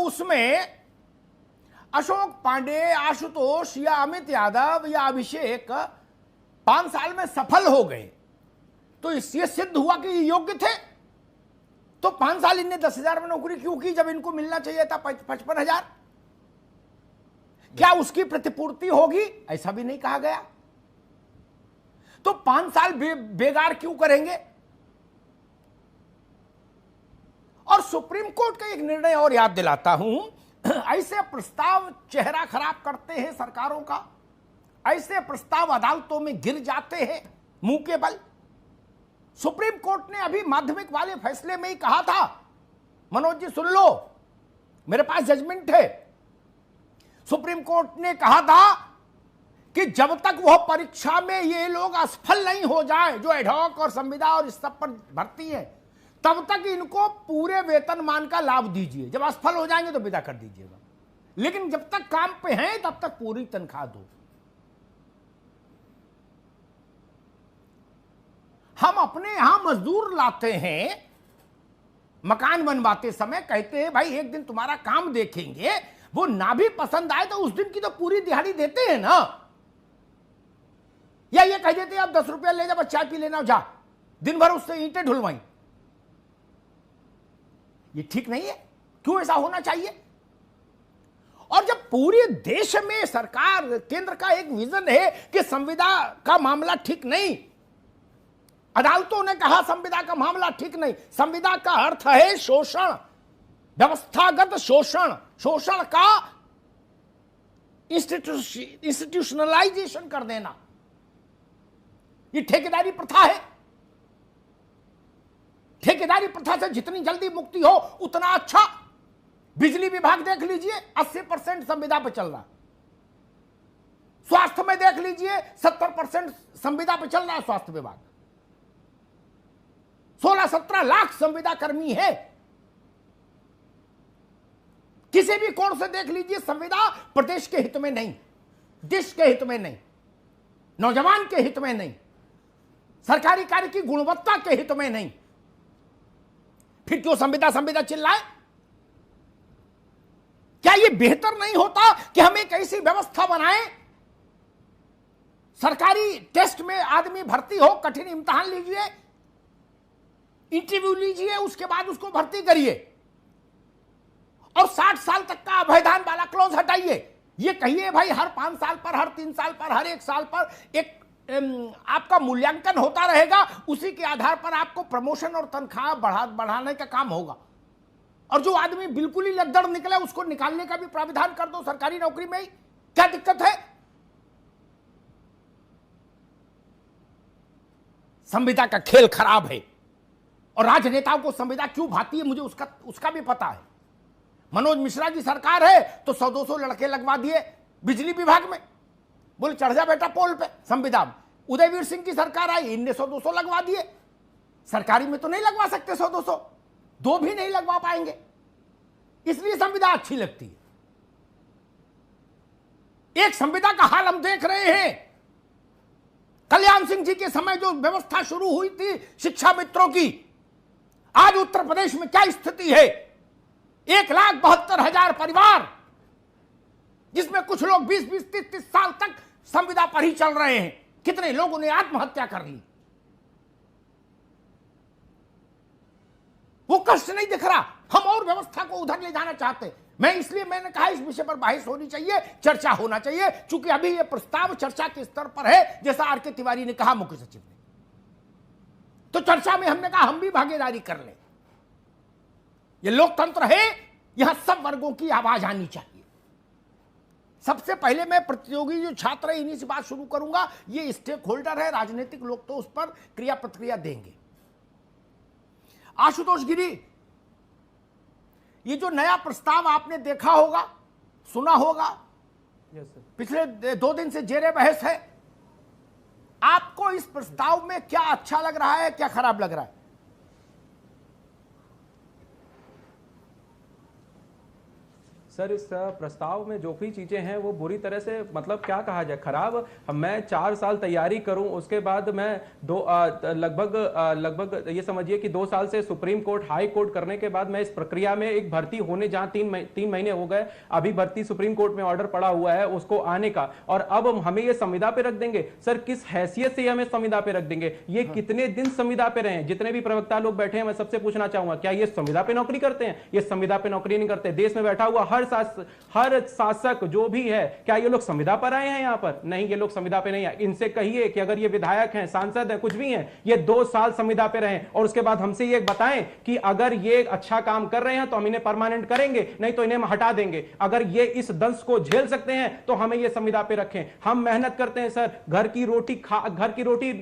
उसमें अशोक पांडे, आशुतोष या अमित यादव या अभिषेक 5 साल में सफल हो गए तो इससे सिद्ध हुआ कि योग्य थे। तो 5 साल इनने 10,000 में नौकरी क्यों की जब इनको मिलना चाहिए था 55,000? क्या उसकी प्रतिपूर्ति होगी? ऐसा भी नहीं कहा गया। तो 5 साल बेकार क्यों करेंगे? और सुप्रीम कोर्ट का एक निर्णय और याद दिलाता हूं, ऐसे प्रस्ताव चेहरा खराब करते हैं सरकारों का, ऐसे प्रस्ताव अदालतों में गिर जाते हैं मुंह के बल। सुप्रीम कोर्ट ने अभी माध्यमिक वाले फैसले में ही कहा था, मनोज जी सुन लो, मेरे पास जजमेंट है। सुप्रीम कोर्ट ने कहा था कि जब तक वह परीक्षा में ये लोग असफल नहीं हो जाए जो एडहॉक और संविदा और इस सब पर भर्ती है, तब तक इनको पूरे वेतनमान का लाभ दीजिए। जब असफल हो जाएंगे तो विदा कर दीजिएगा, लेकिन जब तक काम पे हैं तब तक पूरी तनख्वाह दो। हम अपने यहां मजदूर लाते हैं, मकान बनवाते समय कहते हैं भाई एक दिन तुम्हारा काम देखेंगे, वो ना भी पसंद आए तो उस दिन की तो पूरी दिहाड़ी देते हैं ना। या ये कह देते हैं आप 10 रुपया ले जा, बस चाय पी लेना जा, दिन भर उससे ईंटें ढुलवाई। ये ठीक नहीं है। क्यों ऐसा होना चाहिए? और जब पूरे देश में सरकार केंद्र का एक विजन है कि संविदा का मामला ठीक नहीं, अदालतों ने कहा संविदा का मामला ठीक नहीं, संविदा का अर्थ है शोषण, व्यवस्थागत शोषण, शोषण का इंस्टीट्यूशनलाइजेशन कर देना। ये ठेकेदारी प्रथा है। ठेकेदारी प्रथा से जितनी जल्दी मुक्ति हो उतना अच्छा। बिजली विभाग देख लीजिए 80% संविदा पे चल रहा, स्वास्थ्य में देख लीजिए 70% संविदा पे चल रहा है स्वास्थ्य विभाग। 16-17 लाख संविदा कर्मी है। किसी भी कोण से देख लीजिए, संविदा प्रदेश के हित में नहीं, देश के हित में नहीं, नौजवान के हित में नहीं, सरकारी कार्य की गुणवत्ता के हित में नहीं। फिर क्यों संविदा संविदा चिल्लाए? क्या यह बेहतर नहीं होता कि हम एक ऐसी व्यवस्था बनाएं, सरकारी टेस्ट में आदमी भर्ती हो, कठिन इम्तिहान लीजिए, इंटरव्यू लीजिए, उसके बाद उसको भर्ती करिए और 60 साल तक का अभयदान वाला क्लॉज हटाइए। ये कहिए भाई हर 5 साल पर, हर 3 साल पर, हर 1 साल पर एक आपका मूल्यांकन होता रहेगा, उसी के आधार पर आपको प्रमोशन और तनख्वाह बढ़ाने का काम होगा। और जो आदमी बिल्कुल ही लद्दड़ निकले उसको निकालने का भी प्राविधान कर दो सरकारी नौकरी में ही। क्या दिक्कत है? संविदा का खेल खराब है और राजनेताओं को संविदा क्यों भाती है मुझे उसका भी पता है। मनोज मिश्रा की सरकार है तो 100-200 लड़के लगवा दिए बिजली विभाग में, बोले चढ़ जा बेटा पोल पे संविदा में। उदयवीर सिंह की सरकार आई, इनने 100-200 लगवा दिए। सरकारी में तो नहीं लगवा सकते 100-200, 2 भी नहीं लगवा पाएंगे, इसलिए संविदा अच्छी लगती है। एक संविदा का हाल हम देख रहे हैं। कल्याण सिंह जी के समय जो व्यवस्था शुरू हुई थी शिक्षा मित्रों की, आज उत्तर प्रदेश में क्या स्थिति है? 1,72,000 परिवार, जिसमें कुछ लोग 20-20, 30-30 साल तक संविदा पर ही चल रहे हैं। कितने लोगों ने आत्महत्या कर ली। वो कष्ट नहीं दिख रहा। हम और व्यवस्था को उधर ले जाना चाहते। मैंने कहा इस विषय पर बहस होनी चाहिए, चर्चा होना चाहिए, क्योंकि अभी ये प्रस्ताव चर्चा के स्तर पर है, जैसा आर.के. तिवारी ने कहा, मुख्य सचिव ने। तो चर्चा में हमने कहा हम भी भागीदारी कर लें। ये लोकतंत्र है, यहां सब वर्गों की आवाज आनी चाहिए। सबसे पहले मैं प्रतियोगी जो छात्र है इन्हीं से बात शुरू करूंगा। ये स्टेक होल्डर है, राजनीतिक लोग तो उस पर क्रिया प्रतिक्रिया देंगे। आशुतोष गिरी, ये जो नया प्रस्ताव आपने देखा होगा, सुना होगा, पिछले 2 दिन से जेरे बहस है। आपको इस प्रस्ताव में क्या अच्छा लग रहा है, क्या खराब लग रहा है? सर इस प्रस्ताव में जो भी चीजें हैं वो बुरी तरह से, मतलब क्या कहा जाए, खराब। मैं 4 साल तैयारी करूं, उसके बाद मैं लगभग ये समझिए कि 2 साल से सुप्रीम कोर्ट, हाई कोर्ट करने के बाद मैं इस प्रक्रिया में एक भर्ती होने, जहां 3 महीने हो गए, अभी भर्ती सुप्रीम कोर्ट में ऑर्डर पड़ा हुआ है उसको आने का, और अब हमें ये संविदा पे रख देंगे। सर किस हैसियत से हमें संविदा पे रख देंगे? ये कितने दिन संविदा पे रहे? जितने भी प्रवक्ता लोग बैठे हैं, मैं सबसे पूछना चाहूंगा, क्या ये संविदा पे नौकरी करते हैं? ये संविदा पे नौकरी नहीं करते। देश में बैठा हुआ हर शासक जो भी है, क्या ये लोग संविदा पर आए हैं यहां पर? नहीं, ये लोग संविदा पे नहीं आए। इनसे कहिए कि अगर ये विधायक हैं, सांसद हैं, कुछ भी हैं, ये 2 साल संविदा पे रहें और उसके बाद हमसे ये बताएं कि अगर ये अच्छा काम कर रहे हैं तो हम इन्हें परमानेंट करेंगे, नहीं तो इन्हें हम हटा देंगे। अगर ये इस दंश को झेल सकते हैं तो हमें ये संविदा पे रखें। हम मेहनत करते हैं सर, घर की रोटी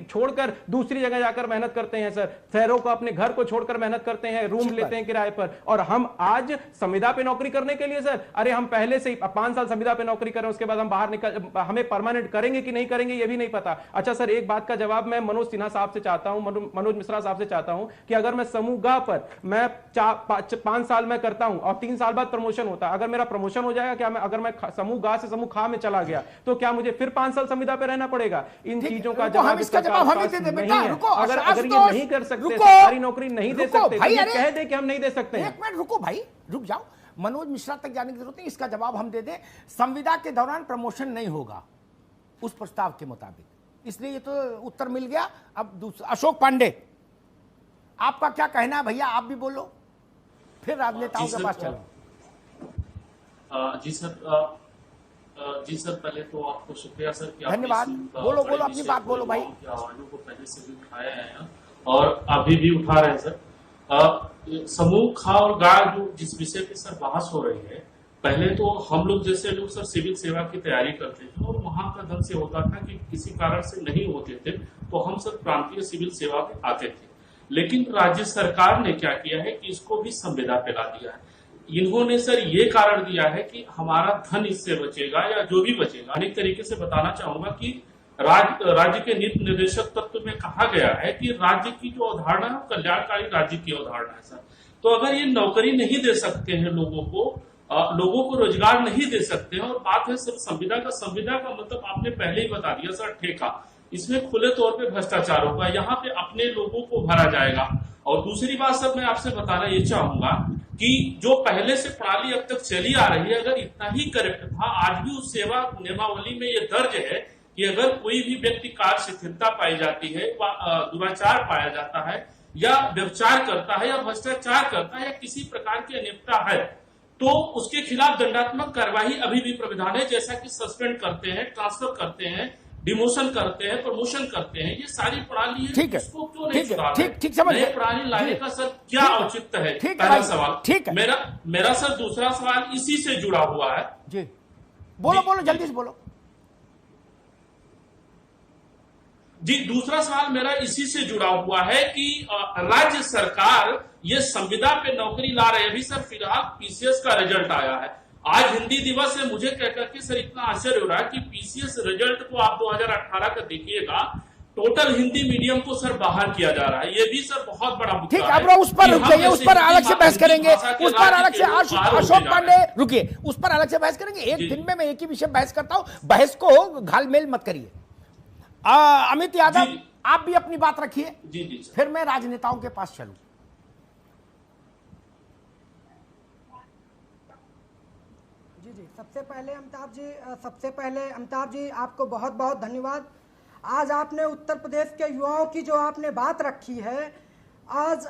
छोड़कर दूसरी जगह जाकर मेहनत करते हैं सर, शहरों को, अपने घर को छोड़कर मेहनत करते हैं, रूम लेते हैं किराए पर, और हम आज संविदा पे नौकरी करने के लिए सर, अरे हम पहले से ही 5 साल संविदा पे नौकरी करें, उसके बाद हम बाहर निकल, हमें परमानेंट करेंगे कि नहीं करेंगे ये भी नहीं पता। अच्छा सर, एक बात का जवाब मैं मनोज सिन्हा साहब से चाहता हूं, मनोज मिश्रा साहब से चाहता हूं कि अगर मैं समूह ग पर मैं 5 साल में करता हूं और 3 साल बाद प्रमोशन होता, अगर मेरा प्रमोशन हो जाएगा, क्या मैं, अगर मैं समूह ग से समूह ख में चला गया तो क्या मुझे फिर 5 साल संविदा पे रहना पड़ेगा? इन चीजों का जवाब इसका जवाब हम ही दे दें बेटा। रुको, अगर ये नहीं कर सकते, सरकारी नौकरी नहीं दे सकते, तो ये कह दे कि हम नहीं दे सकते। एक मिनट रुको भाई, रुक जाओ, मनोज मिश्रा तक जाने की जरूरत नहीं, इसका जवाब हम दे दें। संविदा के दौरान प्रमोशन नहीं होगा उस प्रस्ताव के मुताबिक, इसलिए ये तो उत्तर मिल गया। अब दूसरा, अशोक पांडे, आपका क्या कहना है भैया? आप भी बोलो, फिर राजनेताओं के पास चलो। जी सर, पहले तो आपको शुक्रिया सर कि धन्यवाद। बोलो अपनी बात बोलो भाई। आवाजों को पहले से भी उठाया है और अभी भी उठा रहे हैं सर। समूह ख और ग जो जिस विषय पे सर बहस हो रही है, पहले तो हम लोग जैसे लोग सर सिविल सेवा की तैयारी करते थे और वहां का ढंग से होता था कि किसी कारण से नहीं होते थे तो हम सर प्रांतीय सिविल सेवा में आते थे। लेकिन राज्य सरकार ने क्या किया है कि इसको भी संविदा पे ला दिया है। इन्होंने सर ये कारण दिया है कि हमारा धन इससे बचेगा या जो भी बचेगा। अनेक तरीके से बताना चाहूंगा कि राज्य के नीति निर्देशक तत्व में कहा गया है कि राज्य की जो अवधारणा है कल्याणकारी राज्य की अवधारणा है सर। तो अगर ये नौकरी नहीं दे सकते हैं लोगों को रोजगार नहीं दे सकते हैं, और बात है सर संविदा का मतलब आपने पहले ही बता दिया सर, ठेका। इसमें खुले तौर पे भ्रष्टाचार होगा, यहाँ पे अपने लोगों को भरा जाएगा। और दूसरी बात सर मैं आपसे बताना ये चाहूंगा कि जो पहले से प्रणाली अब तक चली आ रही है, अगर इतना ही करेक्ट था, आज भी उस सेवा नियमावली में ये दर्ज है कि अगर कोई भी व्यक्ति कार्य शिथिलता पाई जाती है, दुराचार पाया जाता है, या व्यभिचार करता है, या भ्रष्टाचार करता है, या किसी प्रकार की अनियमितता है, तो उसके खिलाफ दंडात्मक कार्यवाही अभी भी प्रावधान है, जैसा कि सस्पेंड करते हैं, ट्रांसफर करते हैं, डिमोशन करते हैं, प्रमोशन करते हैं। ये सारी प्रणाली है, ठीक है, इसको क्यों नहीं सुधार? ठीक समझ गए। प्रणाली लाने का सर क्या औचित्य है? पहला सवाल। ठीक है, मेरा सर दूसरा सवाल इसी से जुड़ा हुआ है जी। बोलो जल्दी से बोलो जी। दूसरा सवाल मेरा इसी से जुड़ा हुआ है कि राज्य सरकार ये संविदा पे नौकरी ला रही है। अभी सर फिलहाल पीसीएस का रिजल्ट आया है, आज हिंदी दिवस है। मुझे कह करके सर इतना आश्चर्य हो रहा है कि पीसीएस रिजल्ट को आप 2018 का देखिएगा, टोटल हिंदी मीडियम को सर बाहर किया जा रहा है। ये भी सर बहुत बड़ा मुद्दा है। ठीक है, उस पर रुकिए, उस पर अलग से बहस करेंगे, उस पर अलग से। अशोक पांडे रुकिए, उस पर अलग से बहस करेंगे। एक दिन में मैं एक ही विषय बहस करता हूं, बहस को घालमेल मत करिए। अमित यादव, आप भी अपनी बात रखिए, जी फिर मैं राजनेताओं के पास चलूं। जी, सबसे पहले अमिताभ जी आपको बहुत बहुत धन्यवाद। आज आपने उत्तर प्रदेश के युवाओं की जो आपने बात रखी है, आज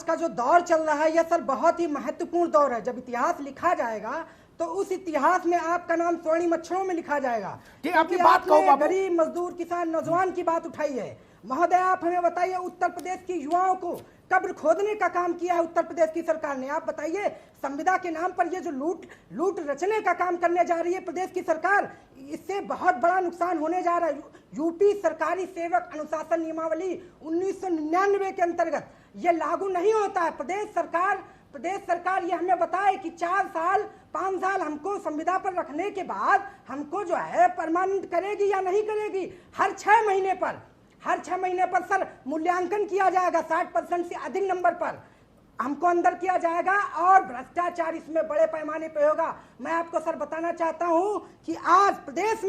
का जो दौर चल रहा है, यह सर बहुत ही महत्वपूर्ण दौर है। जब इतिहास लिखा जाएगा तो उस इतिहास में आपका नाम स्वर्णिम अक्षरों में लिखा जाएगा। आपकी बात कहो, गरीब मजदूर किसान नौजवान की बात उठाई है। महोदय, आप हमें बताइए, उत्तर प्रदेश की युवाओं को कब्र खोदने का काम किया है उत्तर प्रदेश की सरकार ने। आप बताइए, संविदा के नाम पर ये जो लूट रचने का काम करने जा रही है प्रदेश की सरकार, इससे बहुत बड़ा नुकसान होने जा रहा है। यूपी सरकारी सेवक अनुशासन नियमावली 1999 के अंतर्गत ये लागू नहीं होता है। प्रदेश सरकार ये हमें बताए कि 5 साल हमको संविदा पर रखने के बाद हमको जो है परमानेंट करेगी या नहीं करेगी। हर 6 महीने पर सर मूल्यांकन किया जाएगा 60% से अधिक नंबर पर। हमको अंदर किया जाएगा और भ्रष्टाचार इसमें बड़े पैमाने पे होगा। मैं आपको सर बताना चाहता हूं कि आज प्रदेश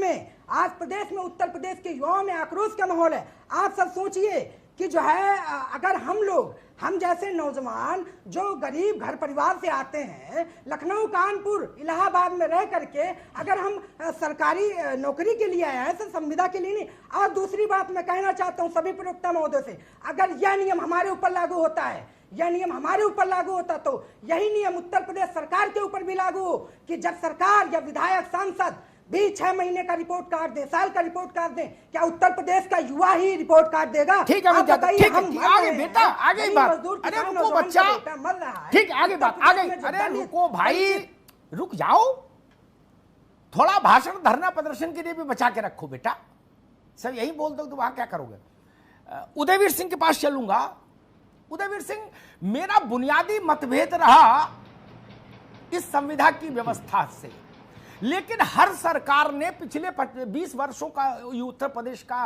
में उत्तर प्रदेश के युवाओं में आक्रोश का माहौल है। आप सब सोचिए कि जो है अगर हम जैसे नौजवान जो गरीब घर परिवार से आते हैं, लखनऊ, कानपुर, इलाहाबाद में रह करके अगर हम सरकारी नौकरी के लिए आए हैं तो संविदा के लिए नहीं। और दूसरी बात मैं कहना चाहता हूं सभी प्रवक्ता महोदय से, अगर यह नियम हमारे ऊपर लागू होता है, यह नियम हमारे ऊपर लागू होता तो यही नियम उत्तर प्रदेश सरकार के ऊपर भी लागू हो कि जब सरकार या विधायक सांसद भी 6 महीने का रिपोर्ट कार्ड दे, साल का रिपोर्ट कार्ड दे, क्या उत्तर प्रदेश का युवा ही रिपोर्ट कार्ड देगा? ठीक है, आगे बेटा, आगे बात। अरे रुको बच्चा, ठीक, आगे बात, आगे। अरे रुको भाई, रुक जाओ, थोड़ा भाषण धरना प्रदर्शन के लिए भी बचा के रखो बेटा। सब यही बोल दो तो वहां क्या करोगे? उदयवीर सिंह के पास चलूंगा। उदयवीर सिंह, मेरा बुनियादी मतभेद रहा इस संविधा की व्यवस्था से, लेकिन हर सरकार ने पिछले 20 वर्षों का उत्तर प्रदेश का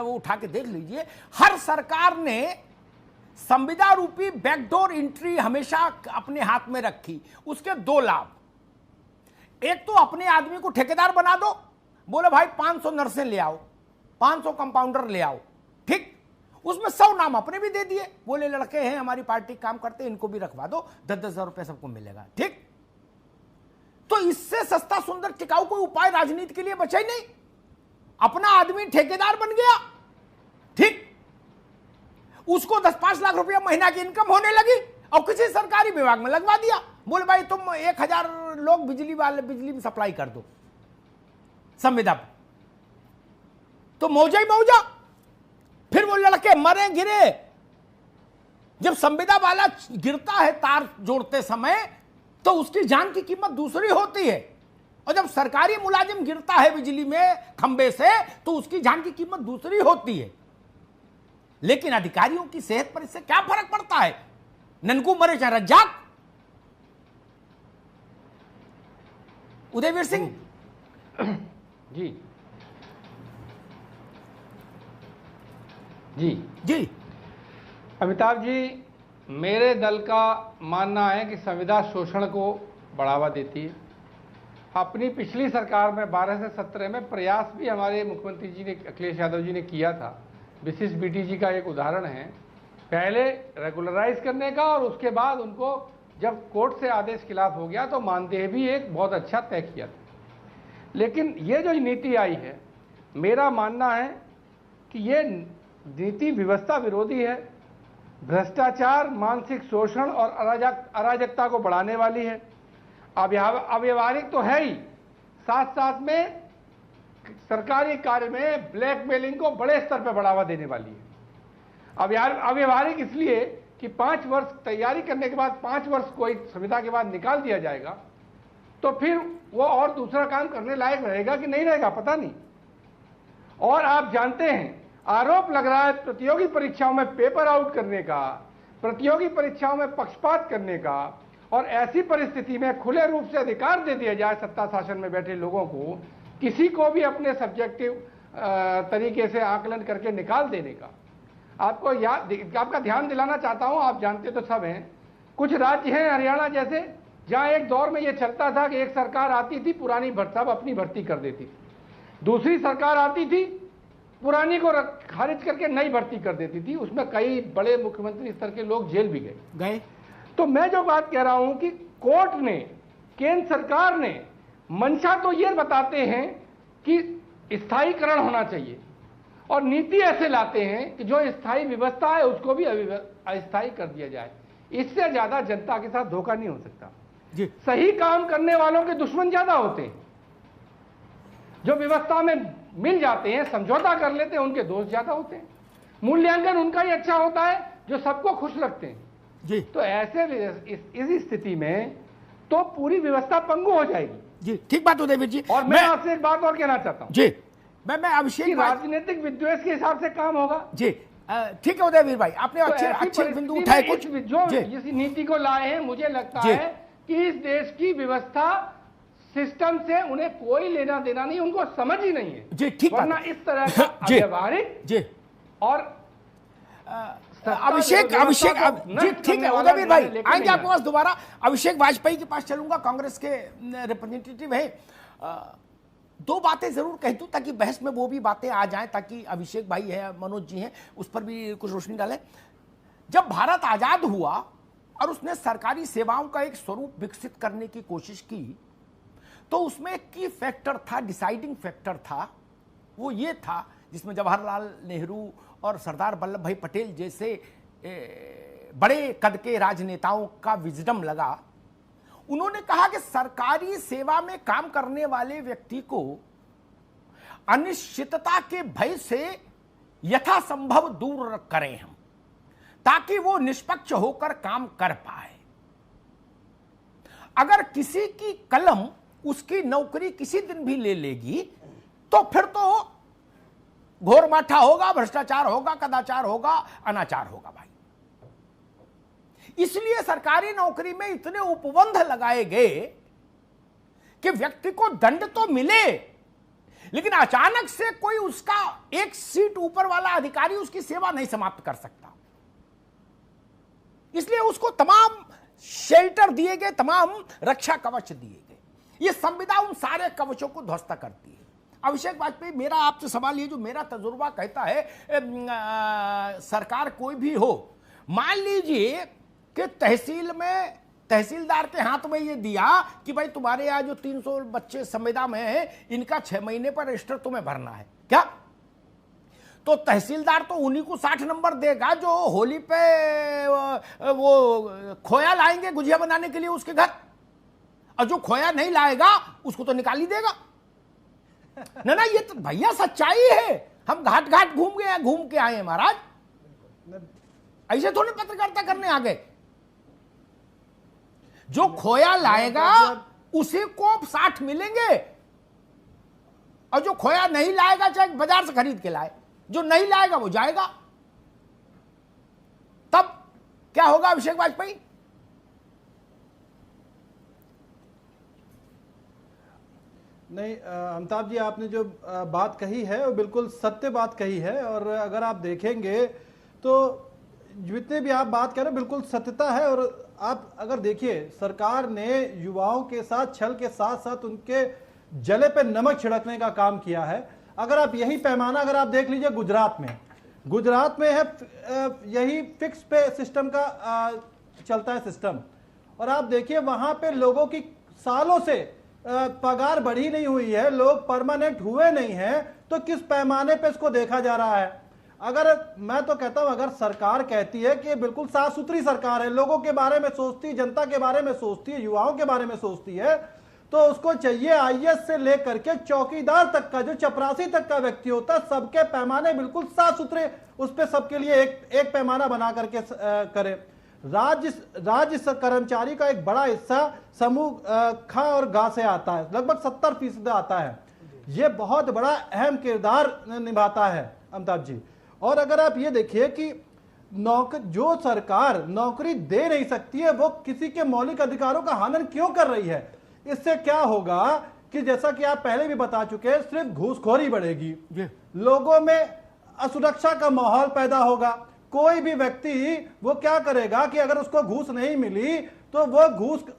वो उठा के देख लीजिए, हर सरकार ने संविदा रूपी बैकडोर एंट्री हमेशा अपने हाथ में रखी। उसके 2 लाभ, एक तो अपने आदमी को ठेकेदार बना दो, बोले भाई 500 नर्सें ले आओ, 500 कंपाउंडर ले आओ, ठीक, उसमें 100 नाम अपने भी दे दिए, बोले लड़के हैं हमारी पार्टी काम करते हैं, इनको भी रखवा दो, 10-10 रुपए सबको मिलेगा, ठीक। तो इससे सस्ता सुंदर टिकाऊ कोई उपाय राजनीति के लिए बचा ही नहीं। अपना आदमी ठेकेदार बन गया, ठीक, उसको 10-5 लाख रुपया महीना की इनकम होने लगी और किसी सरकारी विभाग में लगवा दिया, बोले भाई तुम 1000 लोग बिजली में सप्लाई कर दो संविदा पर, तो मौजा ही मौजा। फिर वो लड़के मरे गिरे, जब संविदा वाला गिरता है तार जोड़ते समय तो उसकी जान की कीमत दूसरी होती है, और जब सरकारी मुलाजिम गिरता है बिजली में खंबे से तो उसकी जान की कीमत दूसरी होती है। लेकिन अधिकारियों की सेहत पर इससे क्या फर्क पड़ता है? ननकू मरे चाहे रज्जाक। उदयवीर सिंह जी जी जी। अमिताभ जी, मेरे दल का मानना है कि संविदा शोषण को बढ़ावा देती है। अपनी पिछली सरकार में 12 से 17 में प्रयास भी हमारे मुख्यमंत्री जी ने, अखिलेश यादव जी ने किया था। विशिष्ट बीटीजी का एक उदाहरण है, पहले रेगुलराइज करने का और उसके बाद उनको जब कोर्ट से आदेश खिलाफ हो गया तो मानदेय भी एक बहुत अच्छा तय किया था। लेकिन ये जो नीति आई है, मेरा मानना है कि ये नीति व्यवस्था विरोधी है, भ्रष्टाचार, मानसिक शोषण और अराजकता को बढ़ाने वाली है। अव्यवहारिक तो है ही, साथ साथ में सरकारी कार्य में ब्लैकमेलिंग को बड़े स्तर पर बढ़ावा देने वाली है। अव्यवहारिक इसलिए कि 5 वर्ष तैयारी करने के बाद 5 वर्ष कोई संविदा के बाद निकाल दिया जाएगा तो फिर वो और दूसरा काम करने लायक रहेगा कि नहीं रहेगा पता नहीं। और आप जानते हैं, आरोप लग रहा है प्रतियोगी परीक्षाओं में पेपर आउट करने का, प्रतियोगी परीक्षाओं में पक्षपात करने का, और ऐसी परिस्थिति में खुले रूप से अधिकार दे दिया जाए सत्ता शासन में बैठे लोगों को, किसी को भी अपने सब्जेक्टिव तरीके से आकलन करके निकाल देने का। आपका ध्यान दिलाना चाहता हूं, आप जानते तो सब हैं, कुछ राज्य हैं हरियाणा जैसे, जहां एक दौर में यह चलता था कि एक सरकार आती थी, पुरानी सब अपनी भर्ती कर देती थी, दूसरी सरकार आती थी, पुरानी को खारिज करके नई भर्ती कर देती थी। उसमें कई बड़े मुख्यमंत्री स्तर के लोग जेल भी गए। तो मैं जो बात कह रहा हूं कि कोर्ट ने, केंद्र सरकार ने मंशा तो ये बताते हैं कि स्थायीकरण होना चाहिए, और नीति ऐसे लाते हैं कि जो स्थायी व्यवस्था है उसको भी अस्थायी कर दिया जाए। इससे ज्यादा जनता के साथ धोखा नहीं हो सकता जी। सही काम करने वालों के दुश्मन ज्यादा होते हैं, जो व्यवस्था में मिल जाते हैं, समझौता कर लेते हैं, उनके दोस्त ज्यादा होते हैं। मूल्यांकन उनका ही अच्छा होता है जो सबको खुश रखते हैं जी। तो ऐसे इस स्थिति में तो पूरी व्यवस्था पंगु हो जाएगी जी। ठीक बात उदयवीर जी। और मैं आपसे एक बात और कहना चाहता हूं जी, मैं अभिषेक, राजनीतिक विद्वेष के हिसाब से काम होगा जी। ठीक है उदयवीर भाई, आपने अच्छे बिंदु उठाए। कुछ जो इस नीति को लाए हैं, मुझे लगता है कि इस देश की व्यवस्था सिस्टम से उन्हें कोई लेना देना नहीं, उनको समझ ही नहीं है जी। ठीक, वरना इस तरह का व्यवहारिक और अभिषेक जी ठीक है उदयवीर भाई आएंगे आपके पास दोबारा। अभिषेक वाजपेयी के पास चलूंगा, कांग्रेस के रिप्रेजेंटेटिव है। दो बातें जरूर कह दूं ताकि बहस में वो भी बातें आ जाएं, ताकि अभिषेक भाई है, मनोज जी हैं, उस पर भी कुछ रोशनी डालें। जब भारत आजाद हुआ और उसने सरकारी सेवाओं का एक स्वरूप विकसित करने की कोशिश की, तो उसमें एक की फैक्टर था, डिसाइडिंग फैक्टर था, वो ये था जिसमें जवाहरलाल नेहरू और सरदार वल्लभ भाई पटेल जैसे बड़े कद के राजनेताओं का विजडम लगा। उन्होंने कहा कि सरकारी सेवा में काम करने वाले व्यक्ति को अनिश्चितता के भय से यथासंभव दूर करें हम, ताकि वो निष्पक्ष होकर काम कर पाए। अगर किसी की कलम उसकी नौकरी किसी दिन भी ले लेगी तो फिर तो घोर माठा होगा, भ्रष्टाचार होगा, कदाचार होगा, अनाचार होगा भाई। इसलिए सरकारी नौकरी में इतने उपबंध लगाए गए कि व्यक्ति को दंड तो मिले, लेकिन अचानक से कोई उसका एक सीट ऊपर वाला अधिकारी उसकी सेवा नहीं समाप्त कर सकता। इसलिए उसको तमाम शेल्टर दिए गए, तमाम रक्षा कवच दिए गए। ये संविदा उन सारे कवचों को ध्वस्त करती है। अभिषेक वाजपेयी, मेरा आपसे सवाल ये, जो मेरा तजुर्बा कहता है, सरकार कोई भी हो, मान लीजिए कि तहसील में तहसीलदार के हाथ में ये दिया कि भाई तुम्हारे यहाँ जो 300 बच्चे संविदा में हैं, इनका 6 महीने पर रजिस्टर तुम्हें भरना है क्या? तो तहसीलदार तो उन्हीं को 60 नंबर देगा जो होली पे वो खोया लाएंगे गुजिया बनाने के लिए उसके घर, और जो खोया नहीं लाएगा उसको तो निकाल ही देगा ना। ये तो भैया सच्चाई है। हम घाट घाट घूम के आए हैं महाराज, ऐसे थोड़े पत्रकारिता करने आ गए। जो खोया लाएगा उसी को 60 मिलेंगे, और जो खोया नहीं लाएगा चाहे बाजार से खरीद के लाए, जो नहीं लाएगा वो जाएगा। तब क्या होगा अभिषेक वाजपेयी? नहीं, अमिताभ जी, आपने जो बात कही है वो बिल्कुल सत्य बात कही है। और अगर आप देखेंगे तो जितने भी आप बात कर रहे हैं बिल्कुल सत्यता है। और आप अगर देखिए, सरकार ने युवाओं के साथ छल के साथ साथ उनके जले पे नमक छिड़कने का काम किया है। अगर आप यही पैमाना अगर आप देख लीजिए, गुजरात में है यही फिक्स पे सिस्टम का चलता है सिस्टम। और आप देखिए वहां पे लोगों की सालों से पगार बढ़ी नहीं हुई है, लोग परमानेंट हुए नहीं हैं, तो किस पैमाने पे इसको देखा जा रहा है? अगर मैं तो कहता हूं, अगर सरकार कहती है कि बिल्कुल साफ सुथरी सरकार है, लोगों के बारे में सोचती है, जनता के बारे में सोचती है, युवाओं के बारे में सोचती है, तो उसको चाहिए आईएएस से लेकर के चौकीदार तक का, जो चपरासी तक का व्यक्ति होता है, सबके पैमाने बिल्कुल साफ सुथरे, उस पर सबके लिए एक पैमाना बना करके करे। राज्य कर्मचारी का एक बड़ा हिस्सा समूह ख और गा से आता है, लगभग 70% आता है। ये बहुत बड़ा अहम किरदार निभाता है अमिताभ जी। और अगर आप ये देखिए कि जो सरकार नौकरी दे नहीं सकती है, वो किसी के मौलिक अधिकारों का हनन क्यों कर रही है? इससे क्या होगा कि जैसा कि आप पहले भी बता चुके हैं, सिर्फ घूसखोरी बढ़ेगी, लोगों में असुरक्षा का माहौल पैदा होगा। कोई भी व्यक्ति वो क्या करेगा कि अगर उसको घूस नहीं मिली तो वो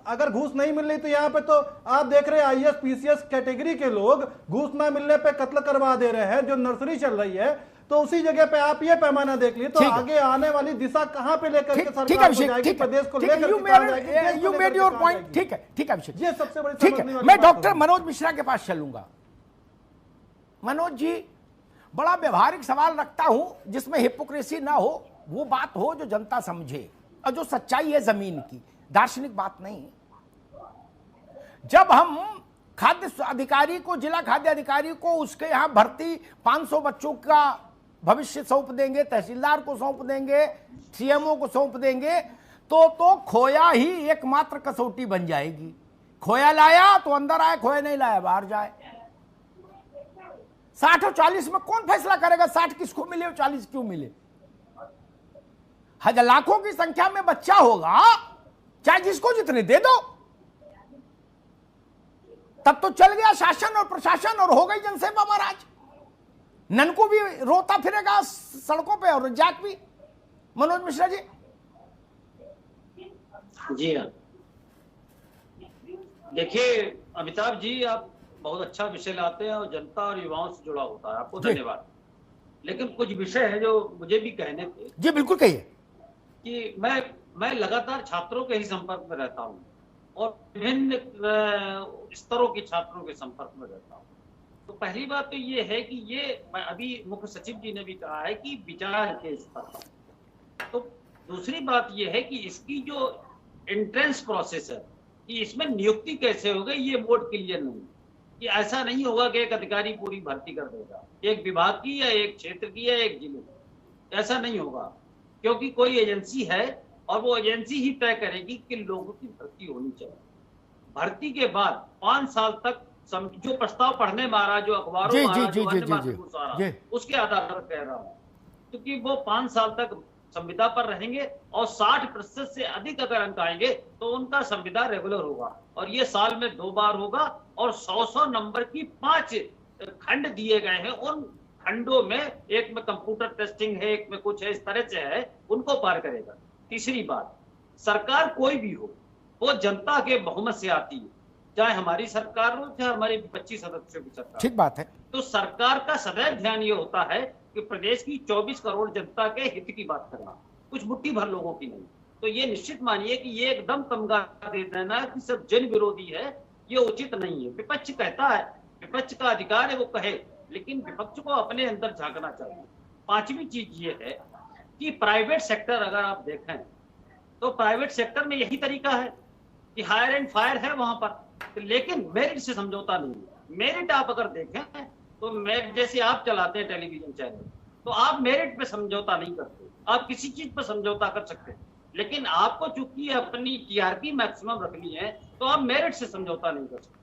अगर घूस नहीं मिल रही, तो यहाँ पे तो आप देख रहे हैं आईएएस पीसीएस कैटेगरी के लोग घूस ना मिलने पे कत्ल करवा दे रहे हैं, जो नर्सरी चल रही है। तो उसी जगह पे आप ये पैमाना देख लिए, तो आगे आने वाली दिशा कहां पे लेकर के सरकार को जाएगी, प्रदेश को लेकर यू मेड योर पॉइंट। ठीक है अभिषेक, ये सबसे बड़ी ठीक है। मैं डॉक्टर मनोज मिश्रा के पास चलूंगा। मनोज जी, बड़ा व्यवहारिक सवाल रखता हूं जिसमें हिपोक्रेसी ना हो, वो बात हो जो जनता समझे और जो सच्चाई है जमीन की, दार्शनिक बात नहीं। जब हम खाद्य अधिकारी को, जिला खाद्य अधिकारी को उसके यहां भर्ती 500 बच्चों का भविष्य सौंप देंगे, तहसीलदार को सौंप देंगे, सीएमओ को सौंप देंगे, तो खोया ही एकमात्र कसौटी बन जाएगी। खोया लाया तो अंदर आए, खोया नहीं लाया बाहर जाए। 60 और 40 में कौन फैसला करेगा 60 किसको मिले और 40 क्यों मिले? हजार लाखों की संख्या में बच्चा होगा, चाहे जिसको जितने दे दो, तब तो चल गया शासन और प्रशासन और हो गई जनसेवा महाराज। ननको भी रोता फिरेगा सड़कों पे और रज्जाक भी। मनोज मिश्रा जी। जी हाँ, देखिए अमिताभ जी, आप बहुत अच्छा विषय लाते हैं और जनता और युवाओं से जुड़ा होता है, आपको धन्यवाद। लेकिन कुछ विषय है जो मुझे भी कहने थे। जी बिल्कुल कहिए। कि मैं लगातार छात्रों के ही संपर्क में रहता हूँ और विभिन्न स्तरों के छात्रों के संपर्क में रहता हूँ। तो पहली बात तो ये है कि ये अभी मुख्य सचिव जी ने भी कहा है कि विचार के स्तर पर। तो दूसरी बात ये है कि इसकी जो एंट्रेंस प्रोसेस है कि इसमें नियुक्ति कैसे होगी, ये बोर्ड क्लियर नहीं। कि ऐसा नहीं होगा कि एक अधिकारी पूरी भर्ती कर देगा, एक विभाग की या एक क्षेत्र की या एक जिले की, ऐसा नहीं होगा। क्योंकि कोई एजेंसी है और वो एजेंसी ही तय करेगी कि लोगों की भर्ती होनी चाहिए। भर्ती के बाद 5 साल तक जो प्रस्ताव पढ़ने में आ रहा, जो अखबारों में आ रहा, जो अन्य माध्यमों से आ रहा, उसके आधार पर कह रहा हूँ। क्योंकि वो 5 साल तक संविदा पर रहेंगे और 60% से अधिक अगर अंक आएंगे तो उनका संविदा रेगुलर होगा। और ये साल में 2 बार होगा और 100 नंबर की 5 खंड दिए गए हैं। उन खंडों में एक में कंप्यूटर टेस्टिंग है, एक में कुछ है, इस तरह से है, उनको पार करेगा। तीसरी बात, सरकार कोई भी हो वो जनता के बहुमत से आती है, चाहे हमारी सरकार हो चाहे हमारी 25 सदस्यों की सरकार। ठीक बात है। तो सरकार का सदैव ध्यान ये होता है कि प्रदेश की 24 करोड़ जनता के हित की बात करना, कुछ मुट्ठी भर लोगों की नहीं। तो ये निश्चित मानिए कि ये एकदम तमगा दे देना कि सब जन विरोधी है, ये उचित नहीं है। विपक्ष कहता है, विपक्ष का अधिकार है वो कहे, लेकिन विपक्ष को अपने अंदर झांकना चाहिए। पांचवी चीज ये है कि प्राइवेट सेक्टर अगर आप देखें तो प्राइवेट सेक्टर में यही तरीका है कि हायर एंड फायर है वहां पर, लेकिन मेरिट से समझौता नहीं है। मेरिट आप अगर देखें तो मेरिट जैसे आप चलाते हैं टेलीविजन चैनल, तो आप मेरिट पे समझौता नहीं करते, आप किसी चीज पर समझौता कर सकते हैं। लेकिन आपको चूंकि अपनी टीआरपी मैक्सिमम रखनी है तो आप मेरिट से समझौता नहीं कर सकते।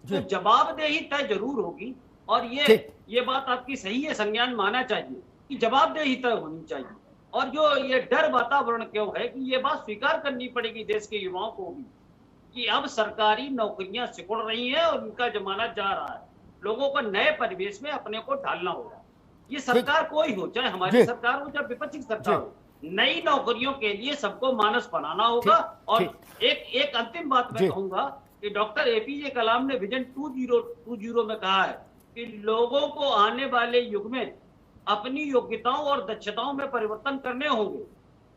तो जवाबदेही तय जरूर होगी और ये बात आपकी सही है, संज्ञान माना चाहिए कि जवाबदेही तय होनी चाहिए। और जो ये डर वातावरण क्यों है कि ये बात स्वीकार करनी पड़ेगी देश के युवाओं को भी कि अब सरकारी नौकरियां सिकुड़ रही हैं और उनका जमाना जा रहा है। लोगों को नए परिवेश में अपने को ढालना होगा। ये सरकार कोई हो, चाहे हमारी सरकार हो चाहे विपक्ष की सरकार हो, नई नौकरियों के लिए सबको मानस बनाना होगा। और एक अंतिम बात मैं कहूंगा कि डॉक्टर एपीजे कलाम ने विजन 2020 में कहा है कि लोगों को आने वाले युग में अपनी योग्यताओं और दक्षताओं में परिवर्तन करने होंगे।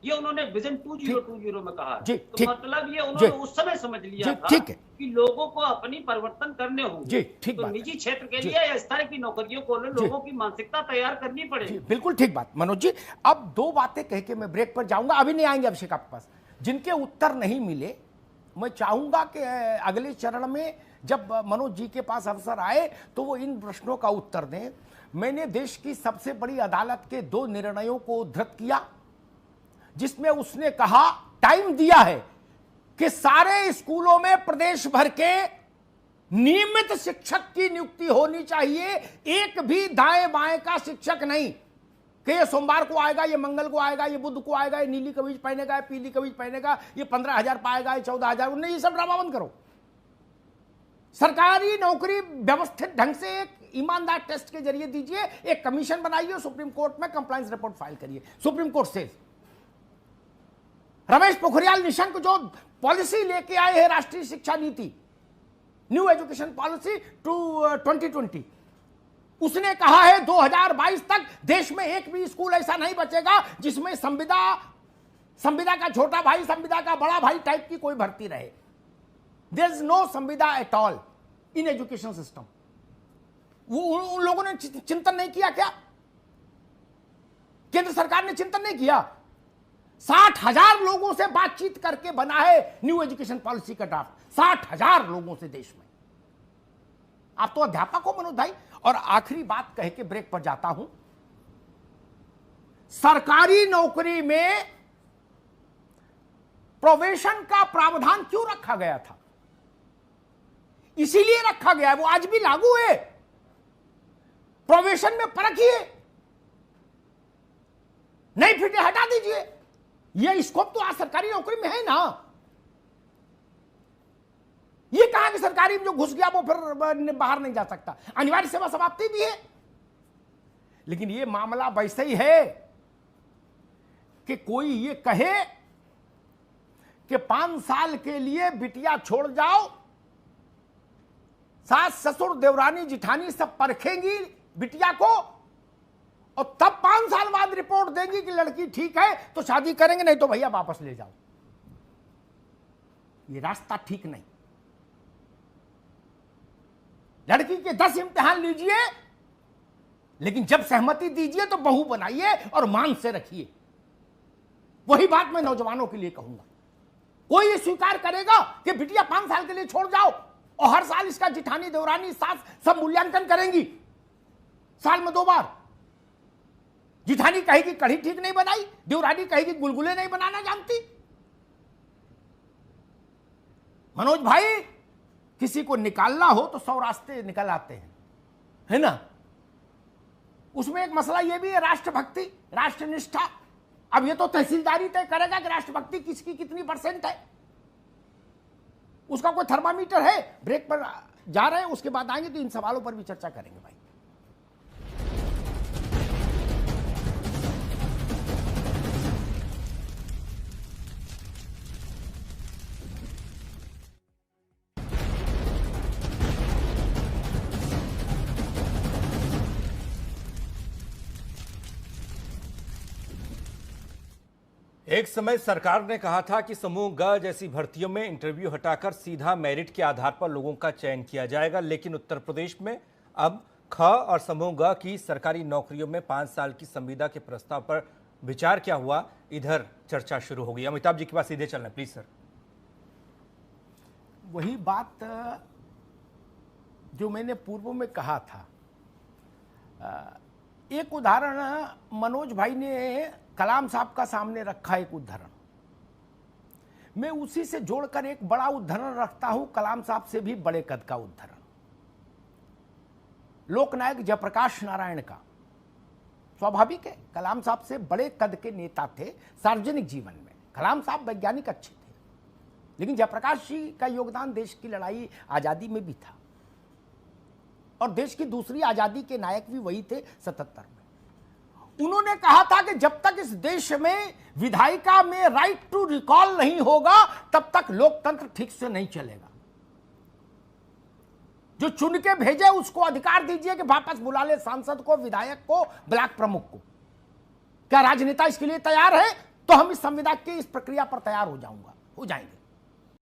ये उन्होंने विजन 2020 में कहा है। तो मतलब ये उन्होंने उस समय समझ लिया था कि लोगों को अपनी परिवर्तन करने होंगे। तो निजी क्षेत्र के लिए या इस तरह की नौकरियों को लोगों की मानसिकता तैयार करनी पड़ेगी। बिल्कुल ठीक बात मनोज जी। अब 2 बातें कह के मैं ब्रेक पर जाऊंगा, अभी नहीं आएंगे अभिषेक आपके पास। जिनके उत्तर नहीं मिले मैं चाहूंगा कि अगले चरण में जब मनोज जी के पास अवसर आए तो वो इन प्रश्नों का उत्तर दें। मैंने देश की सबसे बड़ी अदालत के 2 निर्णयों को उद्धृत किया जिसमें उसने कहा, टाइम दिया है कि सारे स्कूलों में प्रदेश भर के नियमित शिक्षक की नियुक्ति होनी चाहिए। एक भी दाएं बाएं का शिक्षक नहीं कि ये सोमवार को आएगा, ये मंगल को आएगा, ये बुध को आएगा, ये नीली कमीज पहनेगा, ये पीली कमीज पहनेगा, ये 15,000 पाएगा, ये 14,000। नहीं, ये सब ड्रामा बंद करो। सरकारी नौकरी व्यवस्थित ढंग से एक ईमानदार टेस्ट के जरिए दीजिए, एक कमीशन बनाइए, सुप्रीम कोर्ट में कंप्लायंस रिपोर्ट फाइल करिए। सुप्रीम कोर्ट से रमेश पोखरियाल निशंक जो पॉलिसी लेके आए हैं, राष्ट्रीय शिक्षा नीति, न्यू एजुकेशन पॉलिसी 2020, उसने कहा है 2022 तक देश में एक भी स्कूल ऐसा नहीं बचेगा जिसमें संविदा का छोटा भाई, संविदा का बड़ा भाई टाइप की कोई भर्ती रहे। देयर इज नो संविदा at all in education system. वो उन लोगों ने चिंतन नहीं किया क्या? केंद्र सरकार ने चिंतन नहीं किया? 60,000 लोगों से बातचीत करके बना है न्यू एजुकेशन पॉलिसी का ड्राफ्ट, 60,000 लोगों से देश में। आप तो अध्यापक हो मनोज भाई। और आखिरी बात कह के ब्रेक पर जाता हूं। सरकारी नौकरी में प्रोबेशन का प्रावधान क्यों रखा गया था? इसीलिए रखा गया है, वो आज भी लागू है। प्रोबेशन में परखिए, नहीं फिटे हटा दीजिए। यह स्कोप तो आज सरकारी नौकरी में है ना। ये कहा कि सरकारी में जो घुस गया वो फिर बाहर नहीं जा सकता, अनिवार्य सेवा समाप्ति भी है। लेकिन ये मामला वैसे ही है कि कोई ये कहे कि 5 साल के लिए बिटिया छोड़ जाओ, सास ससुर देवरानी जिठानी सब परखेंगी बिटिया को, और तब 5 साल बाद रिपोर्ट देंगी कि लड़की ठीक है तो शादी करेंगे, नहीं तो भैया वापस ले जाओ। ये रास्ता ठीक नहीं। लड़की के 10 इम्तिहान लीजिए, लेकिन जब सहमति दीजिए तो बहू बनाइए और मान से रखिए। वही बात मैं नौजवानों के लिए कहूंगा। कोई ये स्वीकार करेगा कि बिटिया 5 साल के लिए छोड़ जाओ और हर साल इसका जिठानी देवरानी सास सब मूल्यांकन करेंगी, साल में 2 बार। जिठानी कहेगी कढ़ी ठीक नहीं बनाई, देवरानी कहेगी गुलगुले नहीं बनाना जानती। मनोज भाई, किसी को निकालना हो तो 100 रास्ते निकल आते हैं, है ना। उसमें एक मसला यह भी है राष्ट्रभक्ति, राष्ट्रनिष्ठा। अब ये तो तहसीलदारी तय करेगा कि राष्ट्रभक्ति किसकी कितनी % है। उसका कोई थर्मामीटर है। ब्रेक पर जा रहे हैं, उसके बाद आएंगे तो इन सवालों पर भी चर्चा करेंगे भाई। एक समय सरकार ने कहा था कि समूह ग जैसी भर्तियों में इंटरव्यू हटाकर सीधा मेरिट के आधार पर लोगों का चयन किया जाएगा, लेकिन उत्तर प्रदेश में अब ख और समूह ग की सरकारी नौकरियों में 5 साल की संविदा के प्रस्ताव पर विचार क्या हुआ, इधर चर्चा शुरू हो गई। अमिताभ जी के पास सीधे चलना प्लीज सर। वही बात जो मैंने पूर्व में कहा था। एक उदाहरण मनोज भाई ने कलाम साहब का सामने रखा, एक उदाहरण मैं उसी से जोड़कर एक बड़ा उदाहरण रखता हूं, कलाम साहब से भी बड़े कद का उदाहरण, लोकनायक जयप्रकाश नारायण का। स्वाभाविक है, कलाम साहब से बड़े कद के नेता थे सार्वजनिक जीवन में। कलाम साहब वैज्ञानिक अच्छे थे, लेकिन जयप्रकाश जी का योगदान देश की लड़ाई आजादी में भी था, और देश की दूसरी आजादी के नायक भी वही थे 77 में। उन्होंने कहा था कि जब तक इस देश में विधायिका में राइट टू रिकॉल नहीं होगा तब तक लोकतंत्र ठीक से नहीं चलेगा। जो चुन के भेजे उसको अधिकार दीजिए कि वापस बुला ले सांसद को, विधायक को, ब्लॉक प्रमुख को। क्या राजनेता इसके लिए तैयार है? तो हम इस संविदा की इस प्रक्रिया पर तैयार हो जाएंगे।